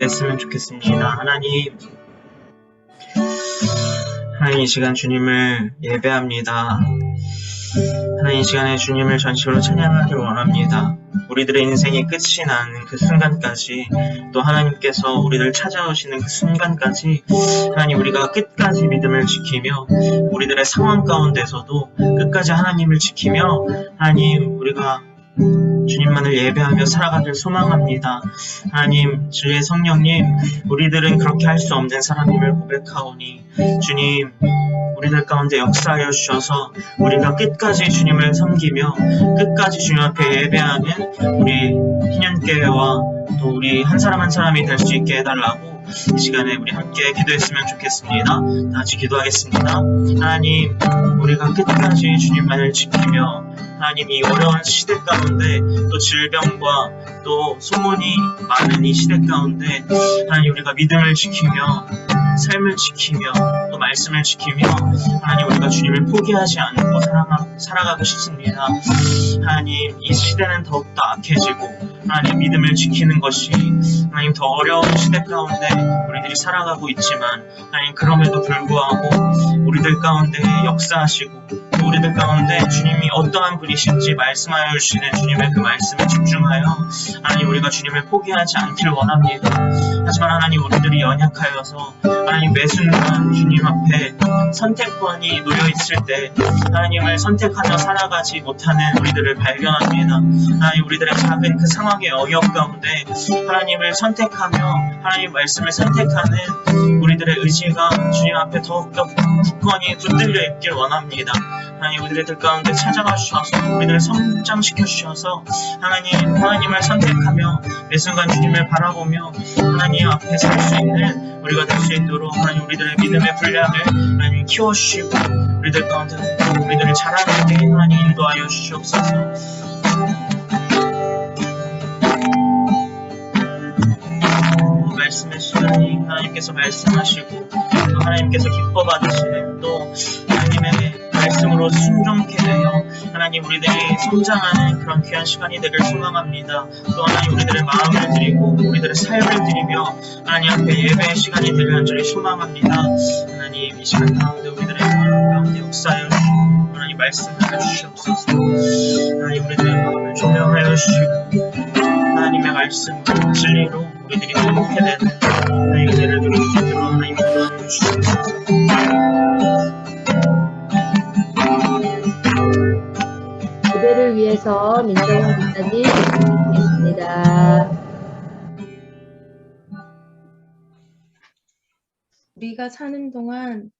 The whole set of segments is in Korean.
기도했으면 좋겠습니다. 하나님 이 시간 주님을 예배합니다. 하나님 이 시간에 주님을 전심으로 찬양하길 원합니다. 우리들의 인생이 끝이 나는 그 순간까지, 또 하나님께서 우리를 찾아오시는 그 순간까지 하나님 우리가 끝까지 믿음을 지키며 우리들의 상황 가운데서도 끝까지 하나님을 지키며 하나님 우리가 주님만을 예배하며 살아가길 소망합니다. 하나님, 주의 성령님, 우리들은 그렇게 할 수 없는 사람임을 고백하오니 주님, 우리들 가운데 역사하여 주셔서 우리가 끝까지 주님을 섬기며 끝까지 주님 앞에 예배하는 우리 희년교회와 또 우리 한 사람 한 사람이 될 수 있게 해달라고 이 시간에 우리 함께 기도했으면 좋겠습니다. 다 같이 기도하겠습니다. 하나님, 우리가 끝까지 주님만을 지키며 하나님 이 어려운 시대 가운데 또 질병과 또 소문이 많은 이 시대 가운데 하나님 우리가 믿음을 지키며 삶을 지키며 또 말씀을 지키며 하나님 우리가 주님을 포기하지 않고 살아가고 싶습니다. 하나님 이 시대는 더욱더 악해지고 하나님 믿음을 지키는 것이 하나님 더 어려운 시대 가운데 우리들이 살아가고 있지만 하나님 그럼에도 불구하고 우리들 가운데 역사하시고 또 우리들 가운데 주님이 어떠한 분이신지 말씀하여 주시는 주님의 그 말씀에 집중하여 하나님 우리가 주님을 포기하지 않길 원합니다. 하지만 하나님 우리들이 연약하여서 하나님 매 순간 주님 앞에 선택권이 놓여있을 때 하나님을 선택하며 살아가지 못하는 우리들을 발견합니다. 하나님 우리들의 작은 그 상황의 어려움 가운데 하나님을 선택하며 하나님 말씀을 선택하는 우리들의 의지가 주님 앞에 더욱더 굳건히 붙들려 있길 원합니다. 하나님 우리들 가운데 찾아가 주셔서 우리들을 성장시켜 주셔서 하나님을 선택하며 매 순간 주님을 바라보며 하나님 앞에 살 수 있는 우리가 될 수 있도록 하나님 우리들의 믿음의 분량을 하나님 키워주시고 우리들 가운데 우리들을 자라는 데 하나님 인도하여 주시옵소서. 말씀의 시간이 하나님께서 말씀하시고 또 하나님께서 기뻐 받으시는 또 하나님의 말씀으로 순종케 되어 하나님 우리들이 성장하는 그런 귀한 시간이 되길 소망합니다. 또 하나님 우리들의 마음을 드리고 우리들의 삶을 드리며 하나님 앞에 예배의 시간이 되길 간절히 소망합니다. 하나님 이 시간 가운데 우리들의 마음 가운데 역사하여 주시고 하나님 말씀하여 주시옵소서. 하나님 우리들의 마음을 조명하여 주시고 하나님의 말씀으로 진리로 우리들이 행복해 되는 하나님 은혜를 누릴 수 있도록 하나님 도와주여 주시옵소서. 예배를 위해서 민정현 목사님 모시겠습니다. 우리가 사는 동안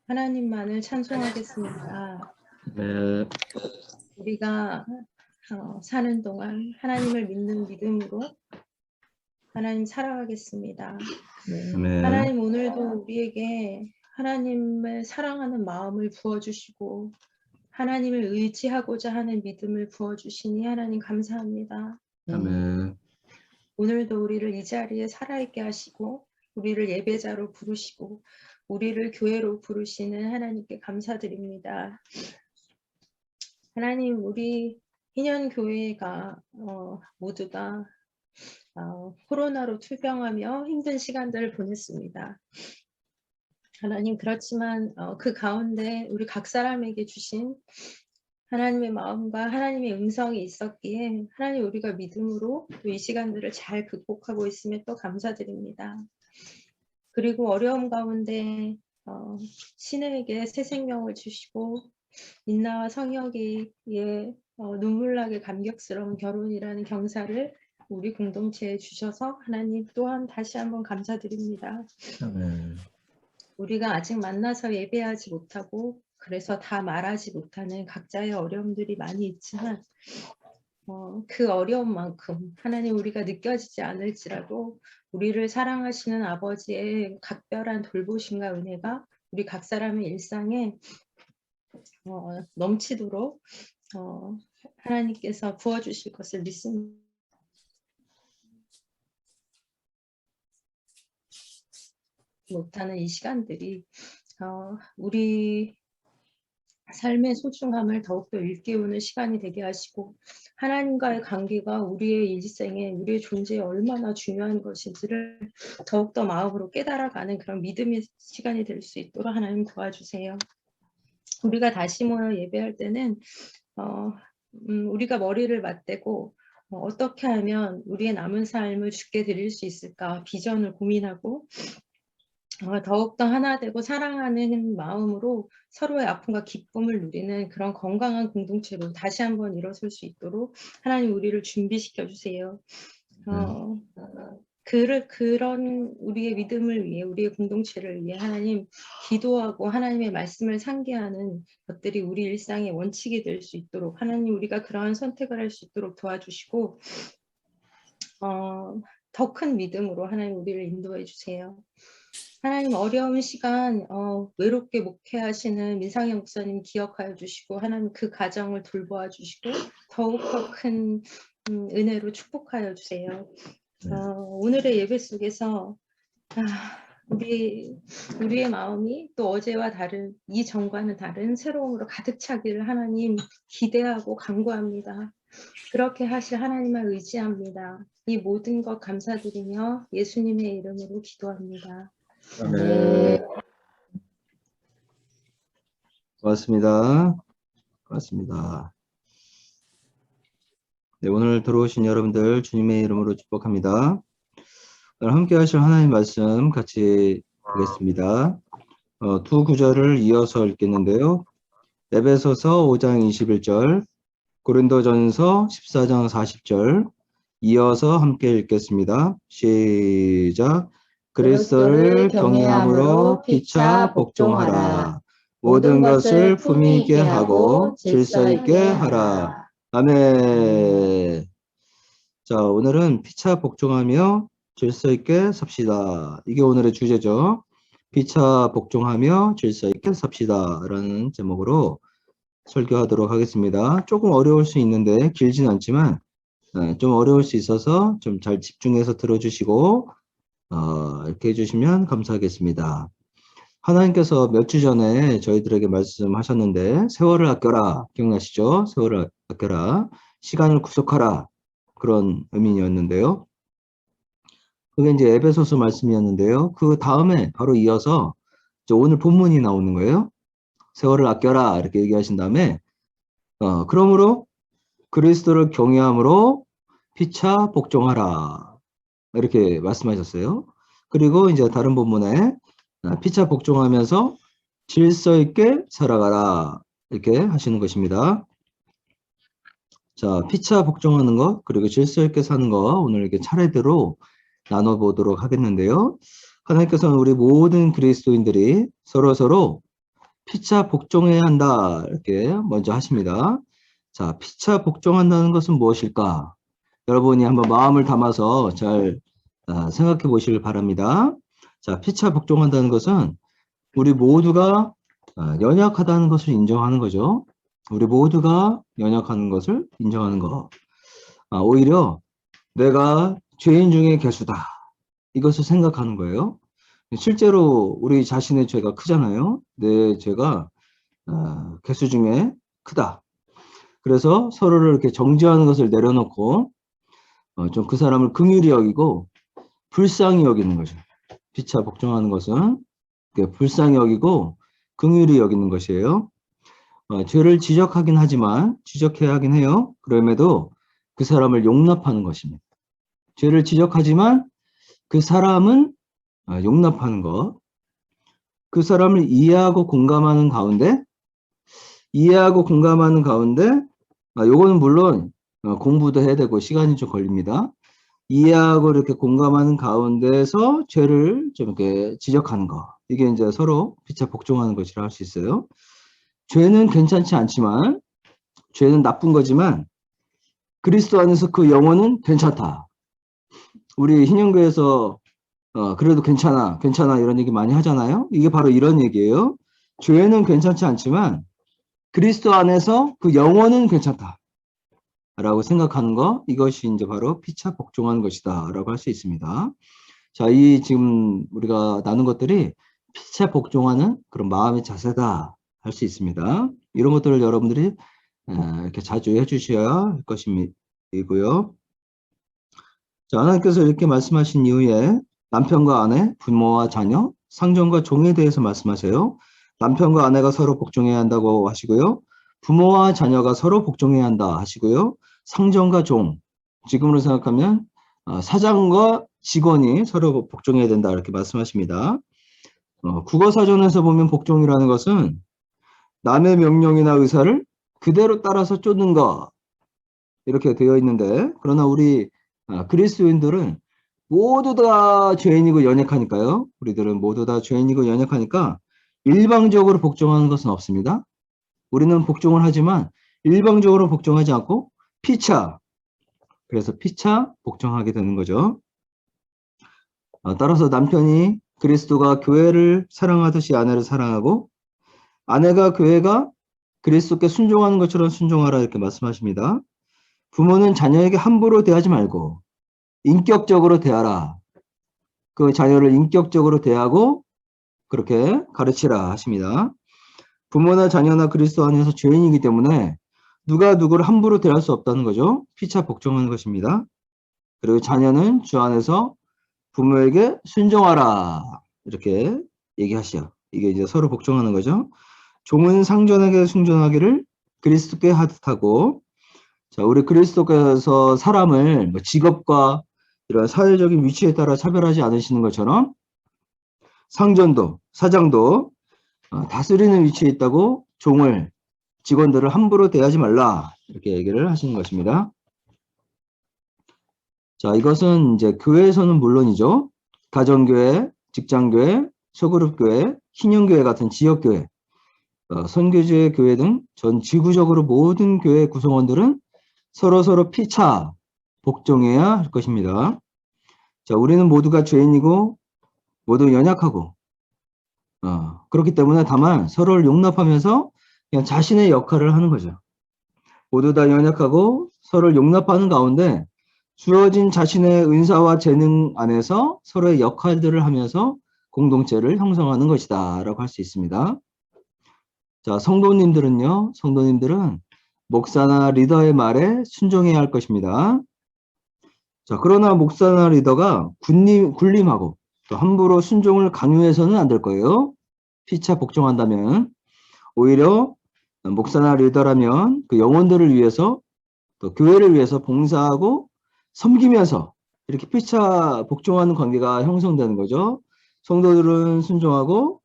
하나님만을 찬송하겠습니다. 네. 우리가 사는 동안 하나님을 믿는 믿음으로 하나님 살아가겠습니다. 네. 하나님 오늘도 우리에게 하나님을 사랑하는 마음을 부어주시고 하나님을 의지하고자 하는 믿음을 부어주시니 하나님 감사합니다. 아멘. 오늘도 우리를 이 자리에 살아있게 하시고 우리를 예배자로 부르시고 우리를 교회로 부르시는 하나님께 감사드립니다. 하나님 우리 희년교회가 모두가 코로나로 투병하며 힘든 시간들을 보냈습니다. 하나님 그렇지만 그 가운데 우리 각 사람에게 주신 하나님의 마음과 하나님의 음성이 있었기에 하나님 우리가 믿음으로 또 이 시간들을 잘 극복하고 있음에 또 감사드립니다. 그리고 어려움 가운데 신에게 새 생명을 주시고 인나와 성혁이의 눈물나게 감격스러운 결혼이라는 경사를 우리 공동체에 주셔서 하나님 또한 다시 한번 감사드립니다. 아멘. 우리가 아직 만나서 예배하지 못하고 그래서 다 말하지 못하는 각자의 어려움들이 많이 있지만 그 어려움만큼 하나님 우리가 느껴지지 않을지라도 우리를 사랑하시는 아버지의 각별한 돌보심과 은혜가 우리 각 사람의 일상에 넘치도록 하나님께서 부어주실 것을 믿습니다. 못하는 이 시간들이 우리 삶의 소중함을 더욱더 일깨우는 시간이 되게 하시고 하나님과의 관계가 우리의 일생에 우리의 존재에 얼마나 중요한 것인지를 더욱더 마음으로 깨달아가는 그런 믿음의 시간이 될 수 있도록 하나님 도와주세요. 우리가 다시 모여 예배할 때는 우리가 머리를 맞대고 어떻게 하면 우리의 남은 삶을 주께 드릴 수 있을까 비전을 고민하고 더욱더 하나 되고 사랑하는 마음으로 서로의 아픔과 기쁨을 누리는 그런 건강한 공동체로 다시 한번 일어설 수 있도록 하나님 우리를 준비시켜 주세요. 그런 우리의 믿음을 위해 우리의 공동체를 위해 하나님 기도하고 하나님의 말씀을 상기하는 것들이 우리 일상의 원칙이 될 수 있도록 하나님 우리가 그러한 선택을 할 수 있도록 도와주시고 더 큰 믿음으로 하나님 우리를 인도해 주세요. 하나님 어려운 시간 외롭게 목회하시는 민상현 목사님 기억하여 주시고 하나님 그 가정을 돌보아 주시고 더욱더 큰 은혜로 축복하여 주세요. 오늘의 예배 속에서 우리의 마음이 또 어제와 다른 이전과는 다른 새로움으로 가득 차기를 하나님 기대하고 간구합니다. 그렇게 하실 하나님을 의지합니다. 이 모든 것 감사드리며 예수님의 이름으로 기도합니다. 네. 고맙습니다. 고맙습니다. 네, 오늘 들어오신 여러분들 주님의 이름으로 축복합니다. 오늘 함께 하실 하나님 말씀 같이 보겠습니다. 두 구절을 이어서 읽겠는데요. 에베소서 5장 21절, 고린도전서 14장 40절 이어서 함께 읽겠습니다. 시작. 그리스도를 경외함으로 피차 복종하라. 모든 것을 품위 있게 하고 질서 있게 하라. 아멘. 자, 오늘은 피차 복종하며 질서 있게 삽시다. 이게 오늘의 주제죠. 피차 복종하며 질서 있게 삽시다 라는 제목으로 설교하도록 하겠습니다. 조금 어려울 수 있는데 길진 않지만 좀 어려울 수 있어서 좀 잘 집중해서 들어주시고 이렇게 해주시면 감사하겠습니다. 하나님께서 몇 주 전에 저희들에게 말씀하셨는데 세월을 아껴라. 기억나시죠? 세월을 아껴라. 시간을 구속하라. 그런 의미였는데요. 그게 이제 에베소서 말씀이었는데요. 그 다음에 바로 이어서 오늘 본문이 나오는 거예요. 세월을 아껴라. 이렇게 얘기하신 다음에 그러므로 그리스도를 경외함으로 피차 복종하라. 이렇게 말씀하셨어요. 그리고 이제 다른 본문에 피차 복종하면서 질서 있게 살아가라. 이렇게 하시는 것입니다. 자, 피차 복종하는 것, 그리고 질서 있게 사는 것, 오늘 이렇게 차례대로 나눠보도록 하겠는데요. 하나님께서는 우리 모든 그리스도인들이 서로서로 피차 복종해야 한다. 이렇게 먼저 하십니다. 자, 피차 복종한다는 것은 무엇일까? 여러분이 한번 마음을 담아서 잘 생각해 보시길 바랍니다. 자, 피차 복종한다는 것은 우리 모두가 연약하다는 것을 인정하는 거죠. 우리 모두가 연약하는 것을 인정하는 것. 오히려 내가 죄인 중에 괴수다. 이것을 생각하는 거예요. 실제로 우리 자신의 죄가 크잖아요. 내 죄가 괴수 중에 크다. 그래서 서로를 이렇게 정죄하는 것을 내려놓고 좀 그 사람을 긍휼히 여기고 불쌍히 여기는 거죠. 피차 복종하는 것은 불쌍히 여기고 긍휼히 여기는 것이에요. 죄를 지적하긴 하지만 지적해야 하긴 해요. 그럼에도 그 사람을 용납하는 것입니다. 죄를 지적하지만 그 사람은 용납하는 것. 그 사람을 이해하고 공감하는 가운데 요거는 물론 공부도 해야 되고 시간이 좀 걸립니다. 이해하고 이렇게 공감하는 가운데서 죄를 좀 이렇게 지적하는 거. 이게 이제 서로 피차 복종하는 것이라 할 수 있어요. 죄는 괜찮지 않지만, 죄는 나쁜 거지만, 그리스도 안에서 그 영혼은 괜찮다. 우리 hinyan교에서 그래도 괜찮아 이런 얘기 많이 하잖아요. 이게 바로 이런 얘기예요. 죄는 괜찮지 않지만 그리스도 안에서 그 영혼은 괜찮다 라고 생각하는 거, 이것이 이제 바로 피차 복종하는 것이다 라고 할 수 있습니다. 자, 이 지금 우리가 나눈 것들이 피차 복종하는 그런 마음의 자세다 할 수 있습니다. 이런 것들을 여러분들이 이렇게 자주 해주셔야 할 것이고요. 자, 하나님께서 이렇게 말씀하신 이후에 남편과 아내, 부모와 자녀, 상전과 종에 대해서 말씀하세요. 남편과 아내가 서로 복종해야 한다고 하시고요. 부모와 자녀가 서로 복종해야 한다 하시고요. 상전과 종, 지금으로 생각하면 사장과 직원이 서로 복종해야 된다 이렇게 말씀하십니다. 국어사전에서 보면 복종이라는 것은 남의 명령이나 의사를 그대로 따라서 쫓는 것 이렇게 되어 있는데, 그러나 우리 그리스도인들은 모두 다 죄인이고 연약하니까요. 우리들은 모두 다 죄인이고 연약하니까 일방적으로 복종하는 것은 없습니다. 우리는 복종을 하지만 일방적으로 복종하지 않고 피차, 그래서 피차 복종하게 되는 거죠. 따라서 남편이 그리스도가 교회를 사랑하듯이 아내를 사랑하고, 아내가 교회가 그리스도께 순종하는 것처럼 순종하라 이렇게 말씀하십니다. 부모는 자녀에게 함부로 대하지 말고 인격적으로 대하라. 그 자녀를 인격적으로 대하고 그렇게 가르치라 하십니다. 부모나 자녀나 그리스도 안에서 죄인이기 때문에 누가 누구를 함부로 대할 수 없다는 거죠. 피차 복종하는 것입니다. 그리고 자녀는 주 안에서 부모에게 순종하라 이렇게 얘기하시죠. 이게 이제 서로 복종하는 거죠. 종은 상전에게 순종하기를 그리스도께 하듯하고, 자, 우리 그리스도께서 사람을 직업과 이런 사회적인 위치에 따라 차별하지 않으시는 것처럼 상전도 사장도 다스리는 위치에 있다고 종을, 직원들을 함부로 대하지 말라 이렇게 얘기를 하시는 것입니다. 자, 이것은 이제 교회에서는 물론이죠. 가정교회, 직장교회, 소그룹교회, 신형교회 같은 지역교회, 선교지의 교회 등 전 지구적으로 모든 교회 구성원들은 서로 피차 복종해야 할 것입니다. 자, 우리는 모두가 죄인이고 모두 연약하고 그렇기 때문에 다만 서로를 용납하면서 그냥 자신의 역할을 하는 거죠. 모두 다 연약하고 서로를 용납하는 가운데 주어진 자신의 은사와 재능 안에서 서로의 역할들을 하면서 공동체를 형성하는 것이다 라고 할 수 있습니다. 자, 성도님들은 목사나 리더의 말에 순종해야 할 것입니다. 자, 그러나 목사나 리더가 군림하고 또 함부로 순종을 강요해서는 안 될 거예요. 피차 복종한다면 오히려 목사나 리더라면 그 영혼들을 위해서 또 교회를 위해서 봉사하고 섬기면서 이렇게 피차 복종하는 관계가 형성되는 거죠. 성도들은 순종하고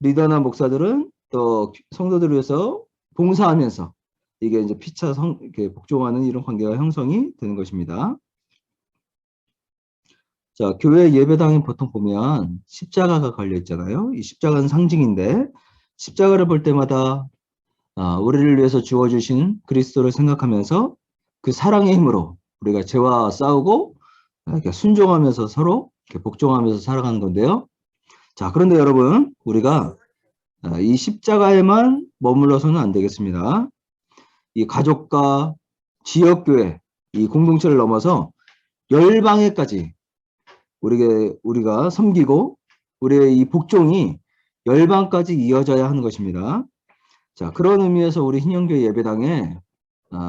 리더나 목사들은 또 성도들을 위해서 봉사하면서 이게 이제 피차 이렇게 복종하는 이런 관계가 형성이 되는 것입니다. 자, 교회 예배당에 보통 보면 십자가가 걸려 있잖아요. 이 십자가는 상징인데 십자가를 볼 때마다 우리를 위해서 주어주신 그리스도를 생각하면서 그 사랑의 힘으로 우리가 죄와 싸우고 이렇게 순종하면서 서로 이렇게 복종하면서 살아가는 건데요. 자, 그런데 여러분, 우리가 이 십자가에만 머물러서는 안 되겠습니다. 이 가족과 지역교회, 이 공동체를 넘어서 열방에까지 우리가 섬기고 우리의 이 복종이 열방까지 이어져야 하는 것입니다. 자, 그런 의미에서 우리 hin영교회 예배당에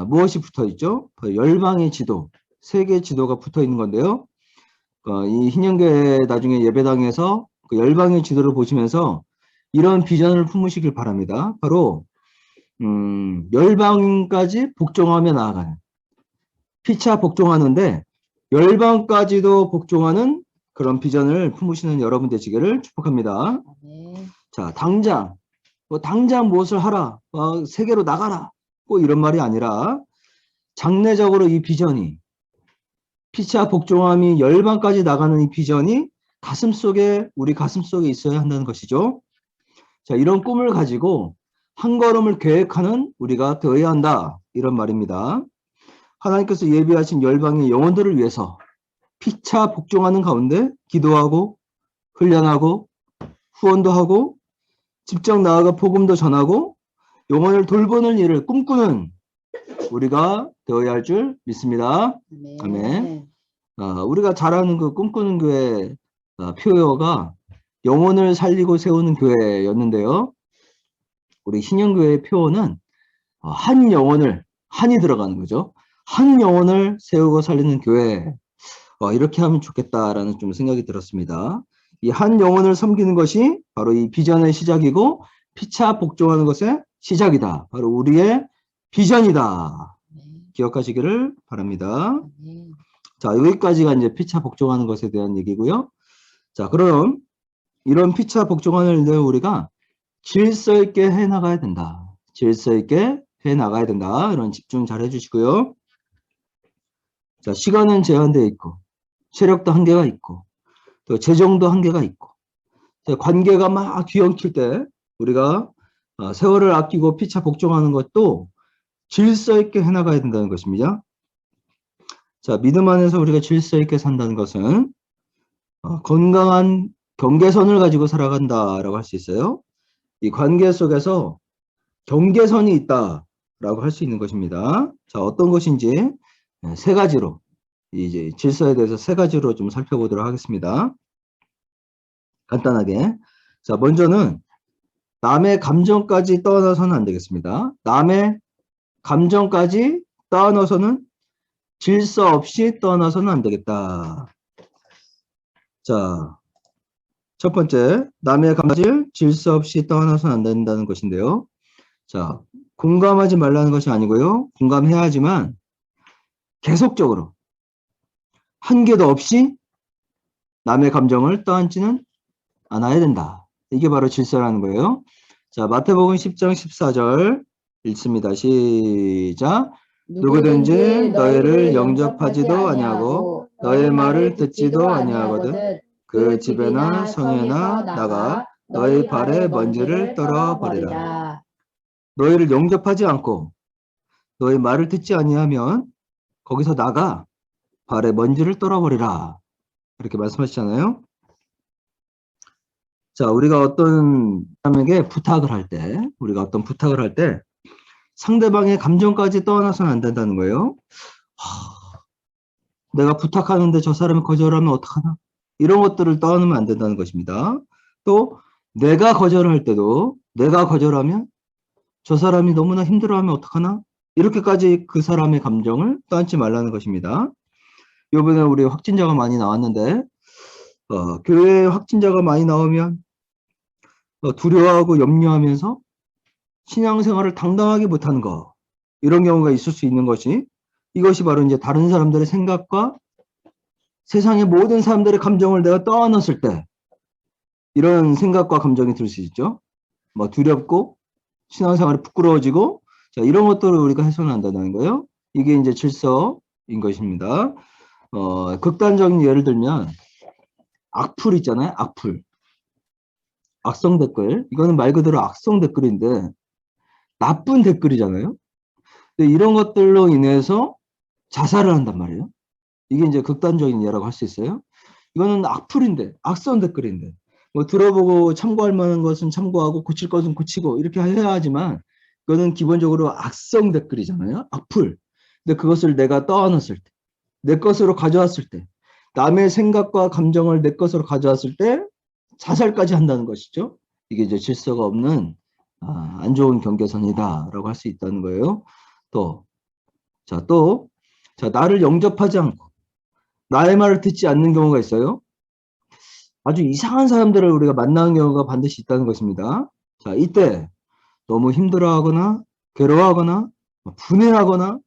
무엇이 붙어 있죠? 열방의 지도, 세계 지도가 붙어 있는 건데요. 이 hin영교회 나중에 예배당에서 그 열방의 지도를 보시면서 이런 비전을 품으시길 바랍니다. 바로 열방까지 복종하며 나아가는, 피차 복종하는데 열방까지도 복종하는 그런 비전을 품으시는 여러분 되시기를 축복합니다. 네. 자, 당장 무엇을 하라, 세계로 나가라, 꼭 이런 말이 아니라 장래적으로 이 비전이, 피차 복종함이 열방까지 나가는 이 비전이 우리 가슴 속에 있어야 한다는 것이죠. 자, 이런 꿈을 가지고 한 걸음을 계획하는 우리가 되어야 한다, 이런 말입니다. 하나님께서 예비하신 열방의 영혼들을 위해서 피차 복종하는 가운데 기도하고 훈련하고 후원도 하고 직접 나아가 복음도 전하고 영혼을 돌보는 일을 꿈꾸는 우리가 되어야 할 줄 믿습니다. 네. 아멘. 우리가 잘 아는 그 꿈꾸는 교회 표어가 영혼을 살리고 세우는 교회였는데요. 우리 신영교회의 표어는 한 영혼을, 한이 들어가는 거죠. 한 영혼을 세우고 살리는 교회. 이렇게 하면 좋겠다라는 좀 생각이 들었습니다. 이 한 영혼을 섬기는 것이 바로 이 비전의 시작이고 피차 복종하는 것의 시작이다. 바로 우리의 비전이다. 기억하시기를 바랍니다. 자, 여기까지가 이제 피차 복종하는 것에 대한 얘기고요. 자, 그럼 이런 피차 복종하는 일을 우리가 질서 있게 해 나가야 된다. 질서 있게 해 나가야 된다. 이런 집중 잘 해주시고요. 자, 시간은 제한되어 있고, 체력도 한계가 있고, 또 재정도 한계가 있고, 관계가 막 뒤엉킬 때 우리가 세월을 아끼고 피차 복종하는 것도 질서 있게 해 나가야 된다는 것입니다. 자, 믿음 안에서 우리가 질서 있게 산다는 것은 건강한 경계선을 가지고 살아간다라고 할 수 있어요. 이 관계 속에서 경계선이 있다라고 할 수 있는 것입니다. 자, 어떤 것인지 세 가지로 이제 질서에 대해서 세 가지로 좀 살펴보도록 하겠습니다. 간단하게. 자, 먼저는 남의 감정까지 떠나서는 안 되겠습니다. 남의 감정까지 떠나서는 질서 없이 떠나서는 안 되겠다. 자, 첫 번째, 남의 감정을 질서 없이 떠나서는 안 된다는 것인데요. 자, 공감하지 말라는 것이 아니고요. 공감해야 하지만 계속적으로 한계도 없이 남의 감정을 떠안지는 않아야 된다. 이게 바로 질서라는 거예요. 자, 마태복음 10장 14절 읽습니다. 시작. 누구든지 너희를 영접하지도 아니하고 너희 말을 듣지도 아니하거든 그 집에나 성에나 나가 너희 발에 먼지를 떨어버리라. 너희를 영접하지 않고 너희 말을 듣지 아니하면 거기서 나가 발에 먼지를 떨어버리라. 이렇게 말씀하시잖아요. 자, 우리가 어떤 사람에게 부탁을 할 때, 우리가 어떤 부탁을 할 때 상대방의 감정까지 떠나서는 안 된다는 거예요. 내가 부탁하는데 저 사람이 거절하면 어떡하나? 이런 것들을 떠안으면 안 된다는 것입니다. 또 내가 거절을 할 때도 내가 거절하면 저 사람이 너무나 힘들어하면 어떡하나? 이렇게까지 그 사람의 감정을 떠안지 말라는 것입니다. 이번에 우리 확진자가 많이 나왔는데 교회에 확진자가 많이 나오면 두려워하고 염려하면서 신앙생활을 당당하게 못하는 거, 이런 경우가 있을 수 있는 것이, 이것이 바로 이제 다른 사람들의 생각과 세상의 모든 사람들의 감정을 내가 떠안았을 때 이런 생각과 감정이 들 수 있죠. 뭐 두렵고 신앙생활이 부끄러워지고, 자, 이런 것들을 우리가 해서는 안 된다는 거예요. 이게 이제 질서인 것입니다. 극단적인 예를 들면 악플 있잖아요. 악플. 악성 댓글. 이거는 말 그대로 악성 댓글인데 나쁜 댓글이잖아요. 근데 이런 것들로 인해서 자살을 한단 말이에요. 이게 이제 극단적인 예라고 할 수 있어요. 이거는 악플인데, 악성 댓글인데, 뭐 들어보고 참고할 만한 것은 참고하고 고칠 것은 고치고 이렇게 해야 하지만, 이거는 기본적으로 악성 댓글이잖아요. 악플. 근데 그것을 내가 떠안았을 때, 내 것으로 가져왔을 때, 남의 생각과 감정을 내 것으로 가져왔을 때 자살까지 한다는 것이죠. 이게 이제 질서가 없는 안 좋은 경계선이다라고 할 수 있다는 거예요. 자, 나를 영접하지 않고 나의 말을 듣지 않는 경우가 있어요. 아주 이상한 사람들을 우리가 만나는 경우가 반드시 있다는 것입니다. 자, 이때 너무 힘들어하거나 괴로워하거나 분해하거나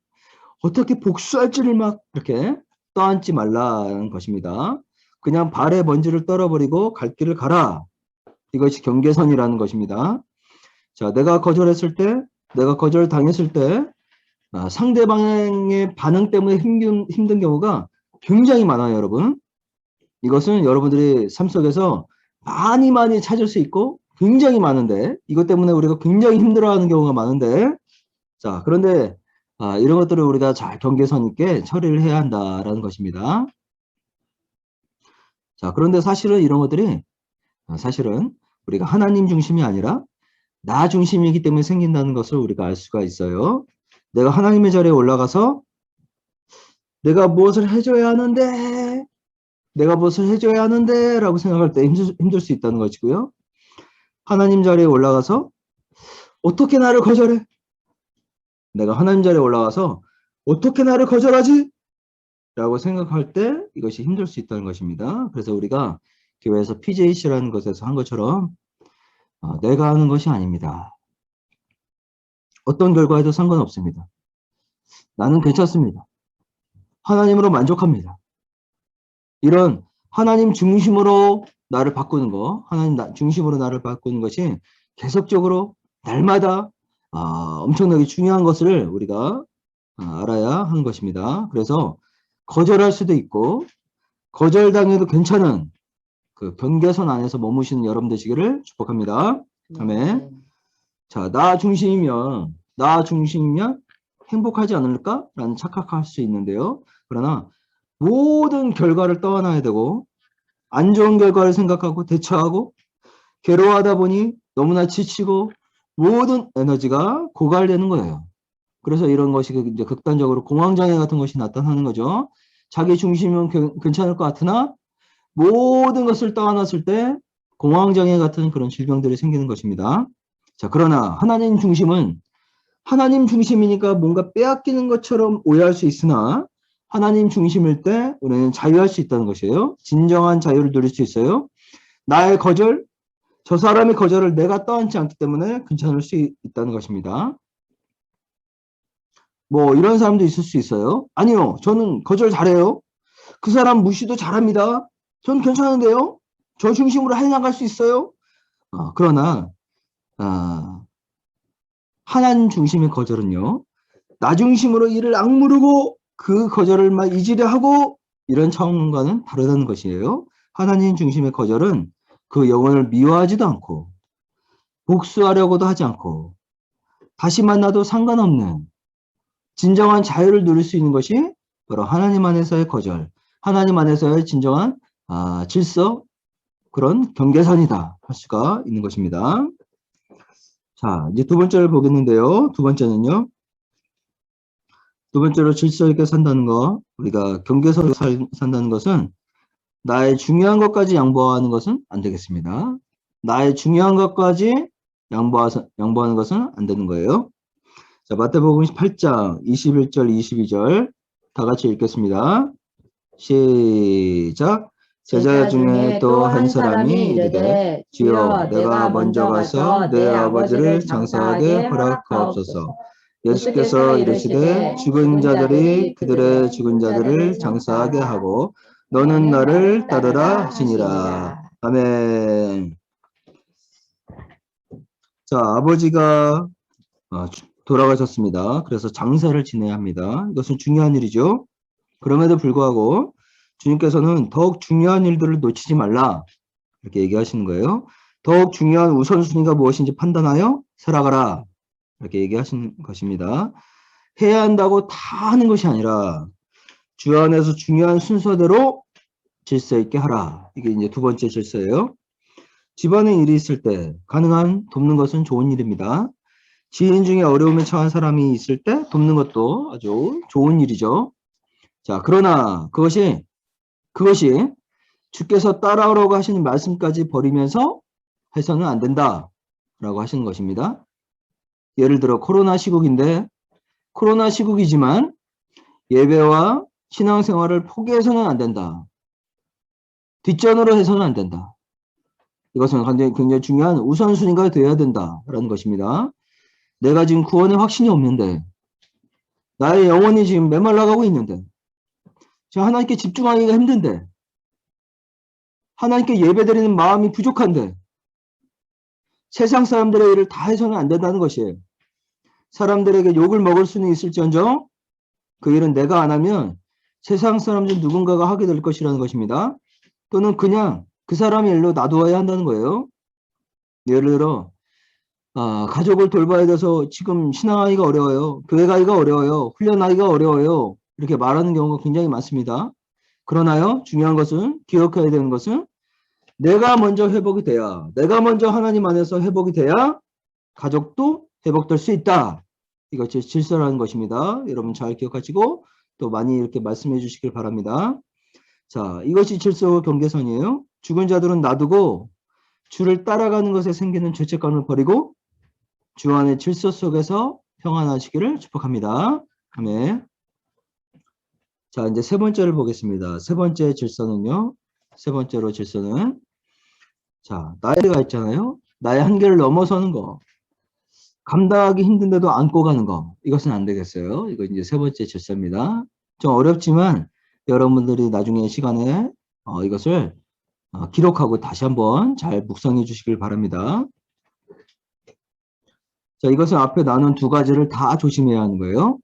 어떻게 복수할지를 막 이렇게 떠안지 말라는 것입니다. 그냥 발에 먼지를 떨어버리고 갈 길을 가라. 이것이 경계선이라는 것입니다. 자, 내가 거절했을 때, 내가 거절당했을 때 상대방의 반응 때문에 힘든 경우가 굉장히 많아요, 여러분. 이것은 여러분들이 삶 속에서 많이 찾을 수 있고 굉장히 많은데, 이것 때문에 우리가 굉장히 힘들어하는 경우가 많은데, 자, 그런데 이런 것들을 우리가 잘 경계선 있게 처리를 해야 한다라는 것입니다. 자, 그런데 사실은 이런 것들이 사실은 우리가 하나님 중심이 아니라 나 중심이기 때문에 생긴다는 것을 우리가 알 수가 있어요. 내가 하나님의 자리에 올라가서 내가 무엇을 해줘야 하는데, 내가 무엇을 해줘야 하는데 라고 생각할 때 힘들 수 있다는 것이고요. 하나님 자리에 올라가서 어떻게 나를 거절해? 내가 하나님 자리에 올라가서 어떻게 나를 거절하지? 라고 생각할 때 이것이 힘들 수 있다는 것입니다. 그래서 우리가 교회에서 PJC라는 것에서 한 것처럼 내가 하는 것이 아닙니다. 어떤 결과에도 상관없습니다. 나는 괜찮습니다. 하나님으로 만족합니다. 이런 하나님 중심으로 나를 바꾸는 거, 하나님 중심으로 나를 바꾸는 것이 계속적으로 날마다 엄청나게 중요한 것을 우리가 알아야 하는 것입니다. 그래서 거절할 수도 있고 거절당해도 괜찮은 그 경계선 안에서 머무시는 여러분 되시기를 축복합니다. 아멘. 자, 나 중심이면 행복하지 않을까? 라는 착각할 수 있는데요. 그러나 모든 결과를 떠안아야 되고 안 좋은 결과를 생각하고 대처하고 괴로워하다 보니 너무나 지치고 모든 에너지가 고갈되는 거예요. 그래서 이런 것이 이제 극단적으로 공황장애 같은 것이 나타나는 거죠. 자기 중심이면 괜찮을 것 같으나 모든 것을 떠안았을 때 공황장애 같은 그런 질병들이 생기는 것입니다. 자, 그러나 하나님 중심은 하나님 중심이니까 뭔가 빼앗기는 것처럼 오해할 수 있으나 하나님 중심일 때 우리는 자유할 수 있다는 것이에요. 진정한 자유를 누릴 수 있어요. 나의 거절, 저 사람의 거절을 내가 떠안지 않기 때문에 괜찮을 수 있다는 것입니다. 뭐 이런 사람도 있을 수 있어요. 아니요, 저는 거절 잘해요. 그 사람 무시도 잘합니다. 전 괜찮은데요. 저 중심으로 해나갈 수 있어요. 그러나 하나님 중심의 거절은요, 나 중심으로 이를 악무르고 그 거절을 막 이지려 하고 이런 차원과는 다르다는 것이에요. 하나님 중심의 거절은 그 영혼을 미워하지도 않고 복수하려고도 하지 않고 다시 만나도 상관없는 진정한 자유를 누릴 수 있는 것이 바로 하나님 안에서의 거절, 하나님 안에서의 진정한 질서, 그런 경계선이다 할 수가 있는 것입니다. 자, 이제 두 번째를 보겠는데요. 두 번째는요. 두 번째로 질서 있게 산다는 거, 우리가 경계선으로 산다는 것은 나의 중요한 것까지 양보하는 것은 안 되겠습니다. 나의 중요한 것까지 양보하는 것은 안 되는 거예요. 자, 마태복음 8장 21절 22절 다 같이 읽겠습니다. 시작. 제자 중에 또 한 사람이 이르되 주여 내가 먼저 가서 내 아버지를 장사하게 허락하옵소서. 예수께서 이르시되 죽은 자들이 그들의 죽은 자들을 장사하게 하고 너는 나를 따르라 하시니라. 아멘. 자, 아버지가 돌아가셨습니다. 그래서 장사를 지내야 합니다. 이것은 중요한 일이죠. 그럼에도 불구하고 주님께서는 더욱 중요한 일들을 놓치지 말라 이렇게 얘기하시는 거예요. 더욱 중요한 우선순위가 무엇인지 판단하여 살아가라 이렇게 얘기하시는 것입니다. 해야 한다고 다 하는 것이 아니라 주 안에서 중요한 순서대로 질서 있게 하라. 이게 이제 두 번째 질서예요. 집안에 일이 있을 때 가능한 돕는 것은 좋은 일입니다. 지인 중에 어려움에 처한 사람이 있을 때 돕는 것도 아주 좋은 일이죠. 자, 그러나 그것이 주께서 따라오라고 하시는 말씀까지 버리면서 해서는 안 된다라고 하시는 것입니다. 예를 들어 코로나 시국인데 코로나 시국이지만 예배와 신앙생활을 포기해서는 안 된다. 뒷전으로 해서는 안 된다. 이것은 굉장히 중요한 우선순위가 되어야 된다라는 것입니다. 내가 지금 구원의 확신이 없는데 나의 영혼이 지금 메말라가고 있는데 지금 하나님께 집중하기가 힘든데 하나님께 예배드리는 마음이 부족한데 세상 사람들의 일을 다 해서는 안 된다는 것이에요. 사람들에게 욕을 먹을 수는 있을지언정 그 일은 내가 안 하면 세상 사람 중 누군가가 하게 될 것이라는 것입니다. 또는 그냥 그 사람의 일로 놔두어야 한다는 거예요. 예를 들어 가족을 돌봐야 돼서 지금 신앙하기가 어려워요. 교회 가기가 어려워요. 훈련하기가 어려워요. 이렇게 말하는 경우가 굉장히 많습니다. 그러나요, 중요한 것은 기억해야 되는 것은 내가 먼저 회복이 돼야, 내가 먼저 하나님 안에서 회복이 돼야 가족도 회복될 수 있다. 이것이 질서라는 것입니다. 여러분 잘 기억하시고 또 많이 이렇게 말씀해 주시길 바랍니다. 자, 이것이 질서 경계선이에요. 죽은 자들은 놔두고 주를 따라가는 것에 생기는 죄책감을 버리고 주 안의 질서 속에서 평안하시기를 축복합니다. 아멘. 자, 이제 세 번째를 보겠습니다. 세 번째 질서는요. 세 번째로 질서는 자, 나이가 있잖아요. 나의 한계를 넘어서는 거. 감당하기 힘든데도 안고 가는 거. 이것은 안 되겠어요. 이거 이제 세 번째 질서입니다. 좀 어렵지만 여러분들이 나중에 시간에 이것을 기록하고 다시 한번 잘 묵상해 주시길 바랍니다. 자, 이것은 앞에 나눈 두 가지를 다 조심해야 하는 거예요.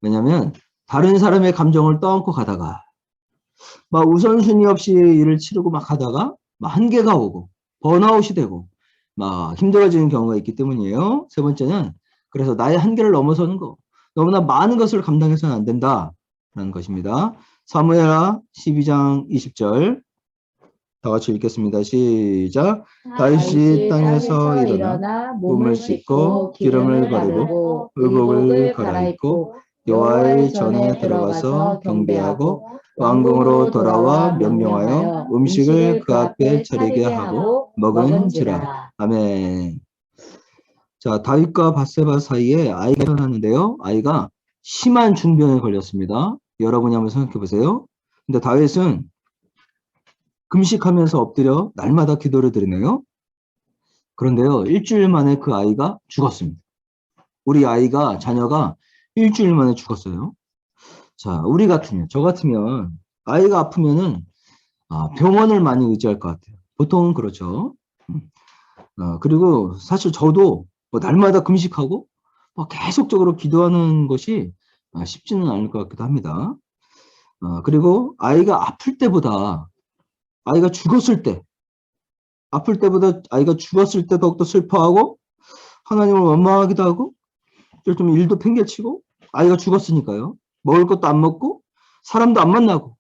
왜냐하면 다른 사람의 감정을 떠안고 가다가 막 우선순위 없이 일을 치르고 막 하다가 막 한계가 오고 번아웃이 되고 막 힘들어지는 경우가 있기 때문이에요. 세 번째는 그래서 나의 한계를 넘어서는 거. 너무나 많은 것을 감당해서는 안 된다라는 것입니다. 사무엘하 12장 20절 다 같이 읽겠습니다. 시작. 다윗이 땅에서 일어나 몸을 씻고 기름을 바르고 의복을 갈아입고 여호와의 전에 들어가서 경배하고 왕궁으로 돌아와 명령하여 음식을 그 앞에 차리게 하고 먹은지라. 아멘. 자, 다윗과 밧세바 사이에 아이가 태어났는데요. 아이가 심한 중병에 걸렸습니다. 여러분이 한번 생각해 보세요. 근데 다윗은 금식하면서 엎드려 날마다 기도를 드리네요. 그런데요, 일주일 만에 그 아이가 죽었습니다. 우리 아이가, 자녀가 일주일 만에 죽었어요. 자, 우리 같으면, 저 같으면 아이가 아프면은 병원을 많이 의지할 것 같아요. 보통은 그렇죠. 그리고 사실 저도 뭐 날마다 금식하고 계속적으로 기도하는 것이 쉽지는 않을 것 같기도 합니다. 그리고 아이가 아플 때보다 아이가 죽었을 때, 아플 때보다 아이가 죽었을 때 더욱더 슬퍼하고 하나님을 원망하기도 하고 좀 일도 팽개치고 아이가 죽었으니까요. 먹을 것도 안 먹고 사람도 안 만나고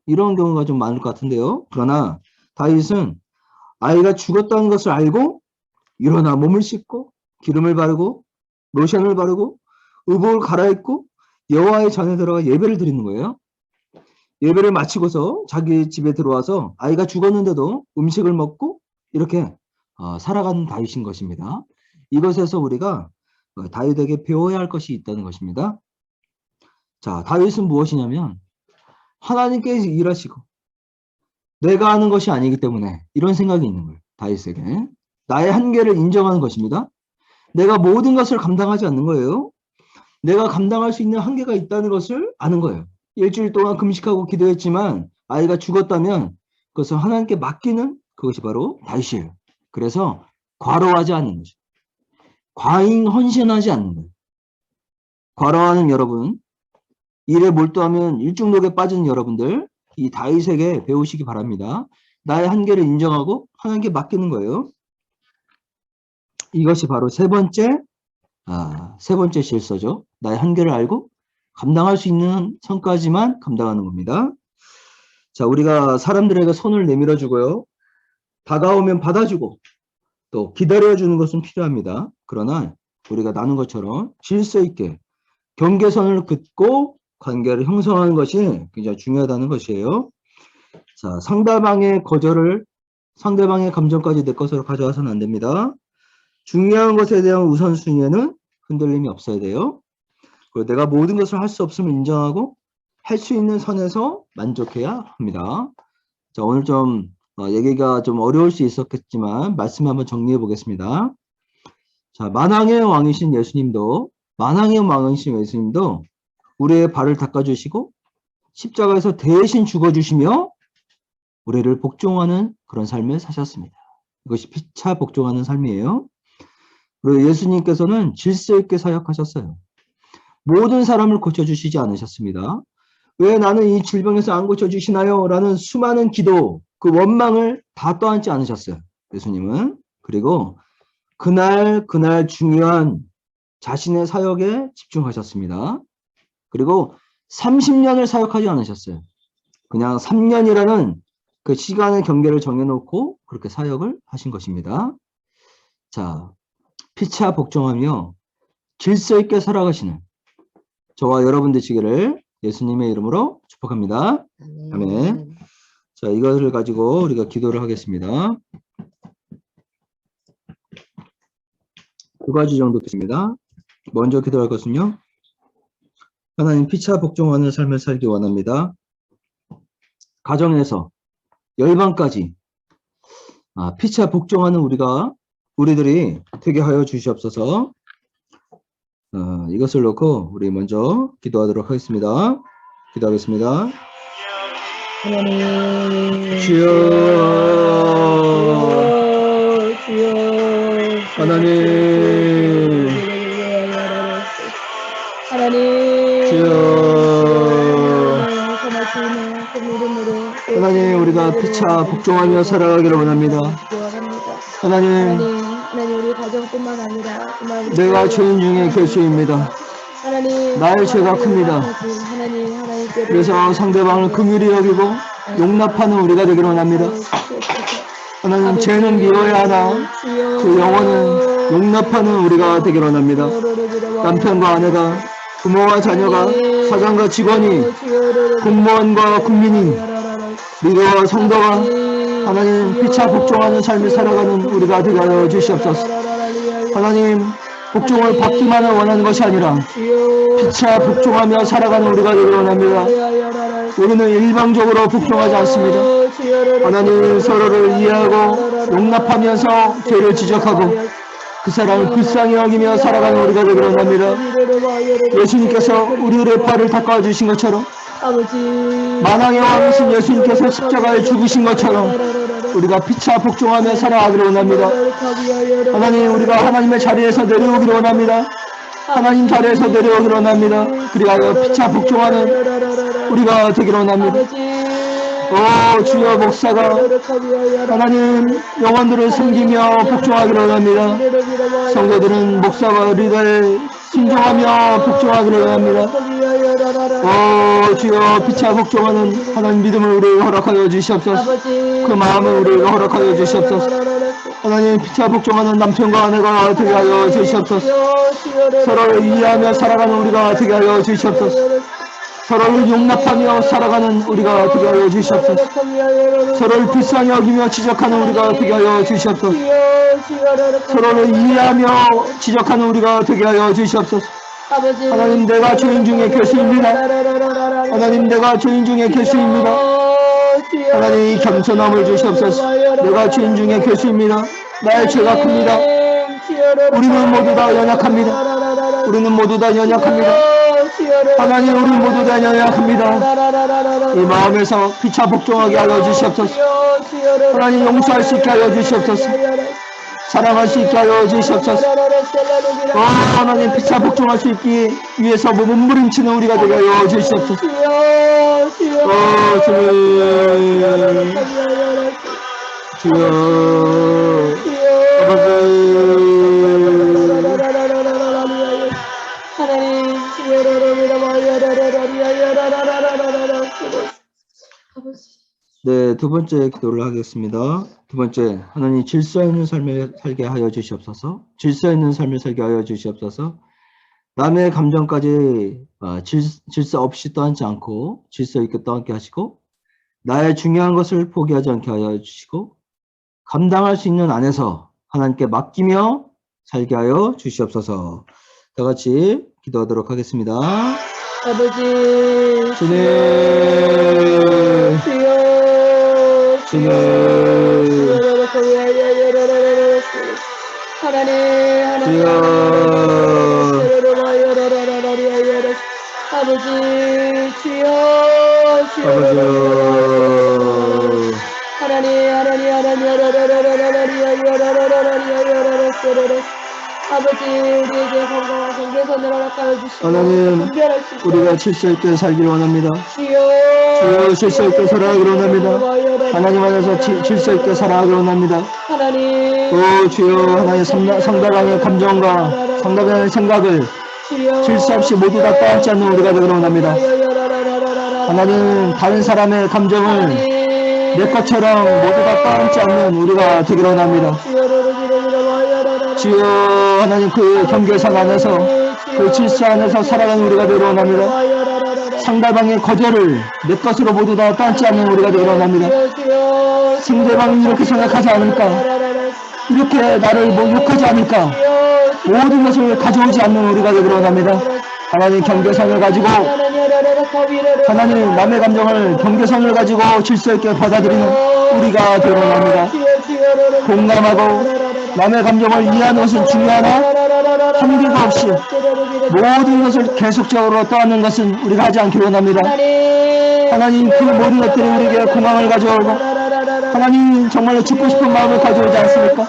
이런 경우가 좀 많을 것 같은데요. 그러나 다윗은 아이가 죽었다는 것을 알고 일어나 몸을 씻고 기름을 바르고 로션을 바르고 의복을 갈아입고 여호와의 전에 들어가 예배를 드리는 거예요. 예배를 마치고서 자기 집에 들어와서 아이가 죽었는데도 음식을 먹고 이렇게 살아가는 다윗인 것입니다. 이것에서 우리가 다윗에게 배워야 할 것이 있다는 것입니다. 자, 다윗은 무엇이냐면 하나님께서 일하시고 내가 하는 것이 아니기 때문에 이런 생각이 있는 거예요. 다윗에게. 나의 한계를 인정하는 것입니다. 내가 모든 것을 감당하지 않는 거예요. 내가 감당할 수 있는 한계가 있다는 것을 아는 거예요. 일주일 동안 금식하고 기도했지만 아이가 죽었다면 그것을 하나님께 맡기는 그것이 바로 다윗이에요. 그래서 과로하지 않는 거죠. 과잉 헌신하지 않는 거예요. 과로하는 여러분, 일에 몰두하면 일중독에 빠지는 여러분들, 이 다윗에게 배우시기 바랍니다. 나의 한계를 인정하고 하나님께 맡기는 거예요. 이것이 바로 세 번째 질서죠. 나의 한계를 알고 감당할 수 있는 선까지만 감당하는 겁니다. 자, 우리가 사람들에게 손을 내밀어 주고요. 다가오면 받아주고 또 기다려주는 것은 필요합니다. 그러나 우리가 나눈 것처럼 질서 있게 경계선을 긋고 관계를 형성하는 것이 굉장히 중요하다는 것이에요. 자, 상대방의 감정까지 내 것으로 가져와서는 안 됩니다. 중요한 것에 대한 우선순위에는 흔들림이 없어야 돼요. 그리고 내가 모든 것을 할 수 없음을 인정하고 할 수 있는 선에서 만족해야 합니다. 자, 오늘 좀 얘기가 좀 어려울 수 있었겠지만 말씀 한번 정리해 보겠습니다. 자, 만왕의 왕이신 예수님도 우리의 발을 닦아주시고 십자가에서 대신 죽어주시며 우리를 복종하는 그런 삶을 사셨습니다. 이것이 피차 복종하는 삶이에요. 그리고 예수님께서는 질서 있게 사역하셨어요. 모든 사람을 고쳐주시지 않으셨습니다. 왜 나는 이 질병에서 안 고쳐주시나요? 라는 수많은 기도, 그 원망을 다 떠안지 않으셨어요. 예수님은. 그리고 그날 중요한 자신의 사역에 집중하셨습니다. 그리고 30년을 사역하지 않으셨어요. 그냥 3년이라는 그 시간의 경계를 정해놓고 그렇게 사역을 하신 것입니다. 자, 피차 복종하며 질서 있게 살아가시는 저와 여러분 되시기를 예수님의 이름으로 축복합니다. 아멘. 자, 이것을 가지고 우리가 기도를 하겠습니다. 두 가지 정도 드립니다. 먼저 기도할 것은요. 하나님 피차 복종하는 삶을 살기 원합니다. 가정에서 열방까지 피차 복종하는 우리들이 되게 하여 주시옵소서. 이것을 놓고 우리 먼저 기도하도록 하겠습니다. 기도하겠습니다. 하나님, 주여, 하나님, 하나님, 우리가 피차 복종하며 살아가기를 원합니다. 하나님, 우리 가정뿐만 아니라 내가 죄인 중에 괴수입니다. 나의 죄가 큽니다. 그래서 상대방을 긍휼히 여기고 용납하는 우리가 되기를 원합니다. 하나님, 죄는 미워야 하나 그 영혼은 용납하는 우리가 되기를 원합니다. 남편과 아내가, 부모와 자녀가, 사장과 직원이, 공무원과 국민이, 리더와 성도가 하나님 피차 복종하는 삶을 살아가는 우리가 되게 하여 주시옵소서. 하나님, 복종을 받기만을 원하는 것이 아니라 피차 복종하며 살아가는 우리가 되기를 원합니다. 우리는 일방적으로 복종하지 않습니다. 하나님, 서로를 이해하고 용납하면서 죄를 지적하고 그 사람을 불쌍히 여기며 살아가는 우리가 되기를 원합니다. 예수님께서 우리의 발을 닦아 주신 것처럼, 만왕의 왕이신 예수님께서 십자가에 죽으신 것처럼 우리가 피차 복종하며 살아가기를 원합니다. 하나님, 우리가 하나님의 자리에서 내려오기를 원합니다. 하나님 자리에서 내려오기를 원합니다. 그리하여 피차 복종하는 우리가 되기를 원합니다. 주여, 목사가 하나님 영혼들을 섬기며 복종하기를 원합니다. 성도들은 목사와 리더에 순종하며 복종하기를 원합니다. 주여, 피차 복종하는 하나님 믿음을 우리에게 허락하여 주시옵소서. 그 마음을 우리에게 허락하여 주시옵소서. 하나님, 피차 복종하는 남편과 아내가 되게 하여 주시옵소서. 서로를 이해하며 살아가는 우리가 되게 하여 주시옵소서. 서로를 용납하며 살아가는 우리가 되게 하여 주시옵소서. 서로를 불쌍히 여기며 지적하는 우리가 되게 하여 주시옵소서. 서로를 이해하며 지적하는 우리가 되게 하여 주시옵소서. 하나님, 내가 죄인 중에 괴수입니다. 하나님, 내가 죄인 중에 괴수입니다. 하나님, 겸손함을 주시옵소서. 내가 죄인 중에 괴수입니다. 나의 죄가 큽니다. 우리는 모두 다 연약합니다. 우리는 모두 다 연약합니다. 하나님, 우리 모두 다 연약합니다. 이 마음에서 피차 복종하게 하여 주시옵소서. 하나님, 용서할 수 있게 하여 주시옵소서. 사랑할 수 있게 하여 주시옵소서. 하나님, 피차 복종할 수 있기 위해서 몸부림치는 우리가 되게 하여 주시옵소서. 주여, 네, 두 번째 기도를 하겠습니다. 두 번째, 하나님, 질서 있는 삶을 살게 하여 주시옵소서. 질서 있는 삶을 살게 하여 주시옵소서. 남의 감정까지 질서 없이 떠안지 않고 질서 있게 떠안게 하시고, 나의 중요한 것을 포기하지 않게 하여 주시고, 감당할 수 있는 안에서 하나님께 맡기며 살게 하여 주시옵소서. 다 같이 기도하도록 하겠습니다. 아버지, 주님, 주님, 주여, 아버지, 주여, 아버지, 아버지, 우리에게 건강한 경계선을 허락하여 주시고 하나님, 분별할 수 있도록 우리가 질서 있게 살기를 원합니다. 주여, 질서 있게 살아가기를 원합니다. 하나님 안에서 질서 있게 살아가기를 원합니다. 하나님, 주여, 하나님 상대방의 감정과 상대방의 생각을 질서 없이 모두 다 떠안지 않는 우리가 되기를 원합니다. 하나님, 다른 사람의 감정을 내 것처럼 모두 다 떠안지 않는 우리가 되기를 원합니다. 주여, 하나님, 그 경계선 안에서 그 질서 안에서 살아가는 우리가 되기를 원합니다. 상대방의 거절을 내 것으로 모두 다 떠안지 않는 우리가 되기를 원합니다. 상대방이 이렇게 생각하지 않을까, 이렇게 나를 욕하지 않을까, 모든 것을 가져오지 않는 우리가 되기를 원합니다. 하나님 경계선을 가지고 하나님 남의 감정을 경계선을 가지고 질서 있게 받아들이는 우리가 되기를 원합니다. 공감하고 남의 감정을 이해하는 것은 중요하나 한계가 없이 모든 것을 계속적으로 떠안는 것은 우리가 하지 않기를 원합니다. 하나님 그 모든 것들이 우리에게 공황을 가져오고 하나님 정말로 죽고 싶은 마음을 가져오지 않습니까?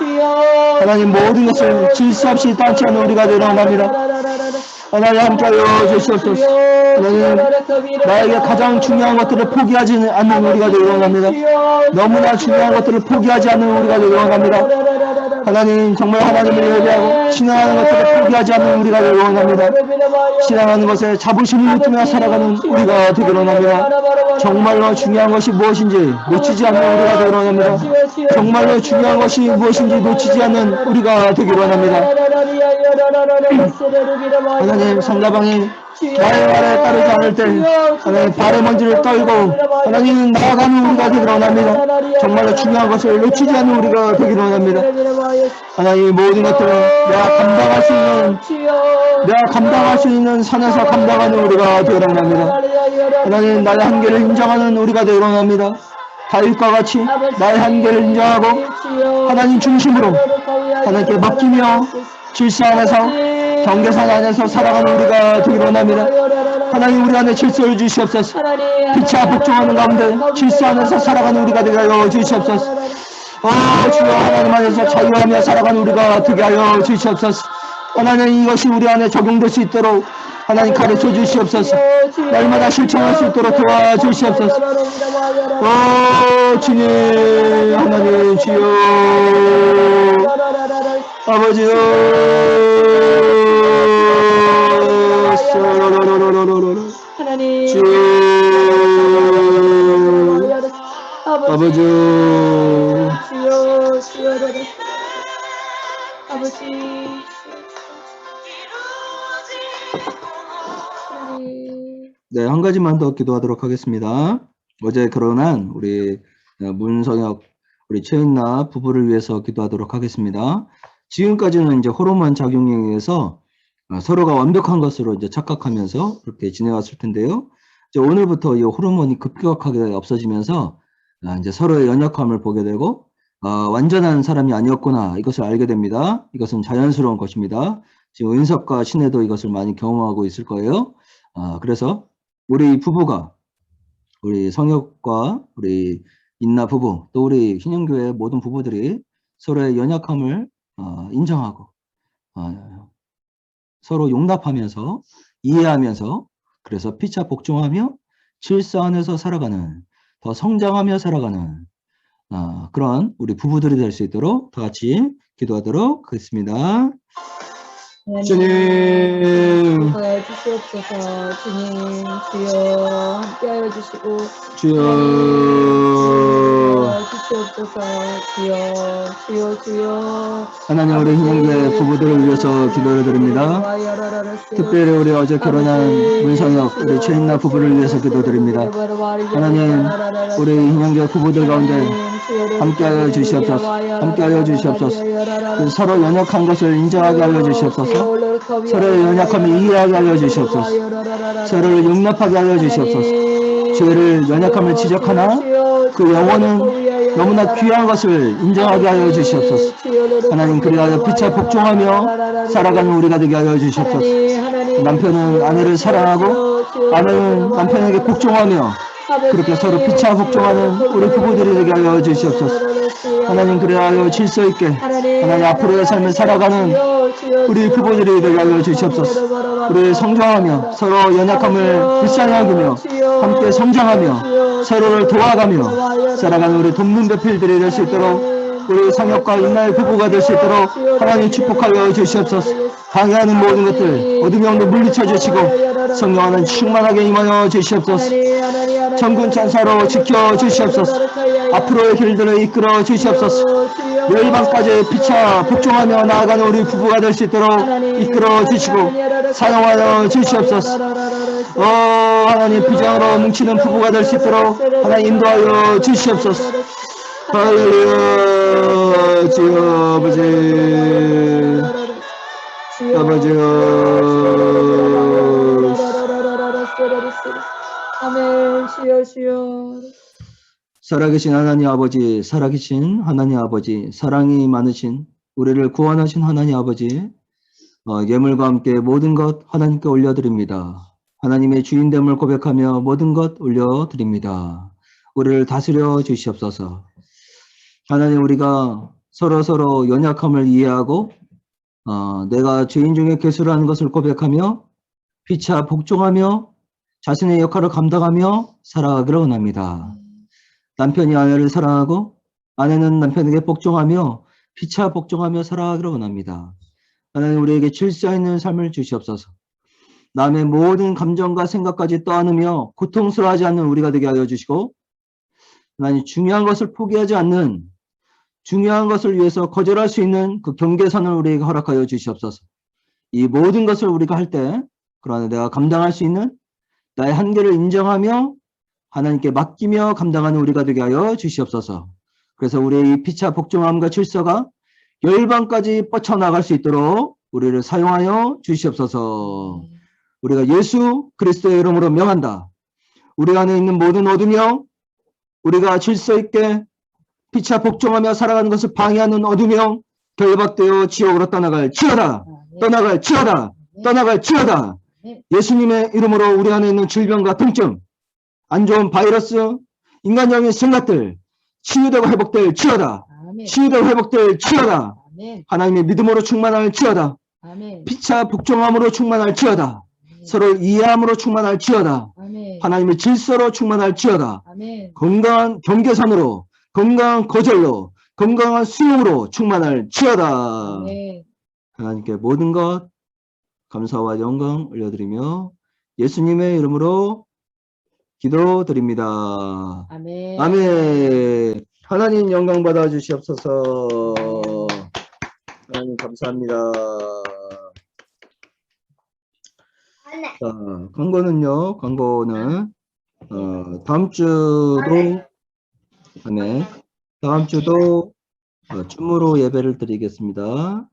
하나님 모든 것을 질서 없이 떠안지 않는 우리가 되기를 원합니다. 하나님 함께하여 주시옵소서. 하나님 나에게 가장 중요한 것들을 포기하지 않는 우리가 되기를 원합니다. 너무나 중요한 것들을 포기하지 않는 우리가 되기를 원합니다. 하나님 정말 하나님을 예배하고 신앙하는 것들을 포기하지 않는 우리가 되기를 원합니다. 신앙하는 것에 자부심을 느끼며 살아가는 우리가 되기를 원합니다. 정말로 중요한 것이 무엇인지 놓치지 않는 우리가 되기를 원합니다. 정말로 중요한 것이 무엇인지 놓치지 않는 우리가 되기를 원합니다. 하나님 상대방이 나의 말에 따르지 않을 때 하나님 발의 먼지를 떨고 하나님 나아가는 우리가 되기를 원합니다. 정말로 중요한 것을 놓치지 않는 우리가 되기를 원합니다. 하나님 모든 것들을 내가 감당할 수 있는 산에서 감당하는 우리가 되기를 원합니다. 하나님 나의 한계를 인정하는 우리가 되기를 원합니다. 다윗과 같이 나의 한계를 인정하고 하나님 중심으로 하나님께 맡기며 질서 안에서 경계선 안에서 살아가는 우리가 되기를 원합니다. 하나님 우리 안에 질서를 주시옵소서. 피차 복종하는 가운데 질서 안에서 살아가는 우리가 되게 하여 주시옵소서. 주여 하나님 안에서 자유하며 살아가는 우리가 되게 하여 주시옵소서. 하나님 이것이 우리 안에 적용될 수 있도록 하나님 가르쳐 주시옵소서. 날마다 실천할 수 있도록 도와주시옵소서. 주님 하나님 주여 아버지요 주여 아버지 네, 한 가지만 더 기도하도록 하겠습니다. 어제 결혼한 우리 문성혁 우리 최인나 부부를 위해서 기도하도록 하겠습니다. 지금까지는 이제 호르몬 작용에 의해서 서로가 완벽한 것으로 이제 착각하면서 그렇게 지내왔을 텐데요. 이제 오늘부터 이 호르몬이 급격하게 없어지면서 이제 서로의 연약함을 보게 되고 완전한 사람이 아니었구나 이것을 알게 됩니다. 이것은 자연스러운 것입니다. 지금 은석과 신혜도 이것을 많이 경험하고 있을 거예요. 그래서 우리 부부가 우리 성혁과 우리 인나 부부 또 우리 신영교회 모든 부부들이 서로의 연약함을 인정하고 서로 용납하면서 이해하면서 그래서 피차 복종하며 질서 안에서 살아가는 더 성장하며 살아가는 그런 우리 부부들이 될 수 있도록 다 같이 기도하도록 하겠습니다. 주님 주시옵소서. 주님 주여 함께하여 주시고 주여 주시옵소서. 주여 하나님 우리 hin영교회 부부들을 위해서 기도를 드립니다. 특별히 우리 어제 결혼한 문성혁 우리 최인나 부부를 위해서 기도드립니다. 하나님 우리 hin영교회 부부들 가운데 함께하여 주시옵소서. 함께하여 주시옵소서. 서로 연약한 것을 인정하게 하여 주시옵소서. 서로의 연약함을 이해하게 하여 주시옵소서. 서로를 용납하게 하여 주시옵소서. 죄를 연약함을 지적하나 그 영혼은 너무나 귀한 것을 인정하게 하여 주시옵소서. 하나님 그리하여 피차 복종하며 살아가는 우리가 되게 하여 주시옵소서. 남편은 아내를 사랑하고 아내는 남편에게 복종하며 그렇게 서로 피차 복종하는 우리 부부들이 되게 하여 주시옵소서. 하나님 그리하여 질서 있게 하나님 앞으로의 삶을 살아가는 우리 부부들이 되게 하여 주시옵소서. 우리 성장하며 서로 연약함을 불쌍히 여기며 함께 성장하며 서로를 도와가며 살아가는 우리 돕는 배필들이 될 수 있도록 우리 성혁과 인나의 부부가 될 수 있도록 하나님 축복하여 주시옵소서. 방해하는 모든 것들 어둠의 영도 물리쳐 주시고 성령 하나님 충만하게 임하여 주시옵소서. 천군 천사로 지켜 주시옵소서. 앞으로의 길들을 이끌어 주시옵소서. 멸망까지 피차 복종하며 나아가는 우리 부부가 될 수 있도록 이끌어 주시고 사용하여 주시옵소서. 하나님 비장으로 뭉치는 부부가 될 수 있도록 하나님 인도하여 주시옵소서. 할렐루야 주여 아버지 아버지요. 아멘. 주여 주여. 살아계신 하나님 아버지, 살아계신 하나님 아버지, 사랑이 많으신 우리를 구원하신 하나님 아버지, 예물과 함께 모든 것 하나님께 올려드립니다. 하나님의 주인됨을 고백하며 모든 것 올려드립니다. 우리를 다스려 주시옵소서. 하나님, 우리가 서로 연약함을 이해하고 내가 죄인 중에 괴수라는 것을 고백하며 피차 복종하며 자신의 역할을 감당하며 살아가기를 원합니다. 남편이 아내를 사랑하고 아내는 남편에게 복종하며 피차 복종하며 살아가기를 원합니다. 하나님, 우리에게 질서 있는 삶을 주시옵소서. 남의 모든 감정과 생각까지 떠안으며 고통스러워하지 않는 우리가 되게 하여 주시고, 하나님, 중요한 것을 포기하지 않는, 중요한 것을 위해서 거절할 수 있는 그 경계선을 우리에게 허락하여 주시옵소서. 이 모든 것을 우리가 할 때, 그러나 내가 감당할 수 있는 나의 한계를 인정하며 하나님께 맡기며 감당하는 우리가 되게 하여 주시옵소서. 그래서 우리의 이 피차 복종함과 질서가 열방까지 뻗쳐나갈 수 있도록 우리를 사용하여 주시옵소서. 우리가 예수 그리스도의 이름으로 명한다. 우리 안에 있는 모든 어둠이여, 우리가 질서 있게 피차 복종하며 살아가는 것을 방해하는 어둠이여, 결박되어 지옥으로 떠나갈 치어다. 떠나갈 치어다. 떠나갈 치어다. 예수님의 이름으로 우리 안에 있는 질병과 통증, 안 좋은 바이러스, 인간적인 생각들 치유되고 회복될 치어다. 치유되고 회복될 치어다. 하나님의 믿음으로 충만할 치어다. 피차 복종함으로 충만할 치어다. 서로 이해함으로 충만할 치어다. 하나님의 질서로 충만할 치어다. 건강한 경계선으로, 건강한 거절로, 건강한 수용으로 충만할 치어다. 하나님께 모든 것 감사와 영광 올려드리며 예수님의 이름으로 기도드립니다. 아멘. 아멘. 하나님 영광 받아 주시옵소서. 하나님 감사합니다. 자, 광고는 다음 주도, 아멘. 다음 주도 줌으로 예배를 드리겠습니다.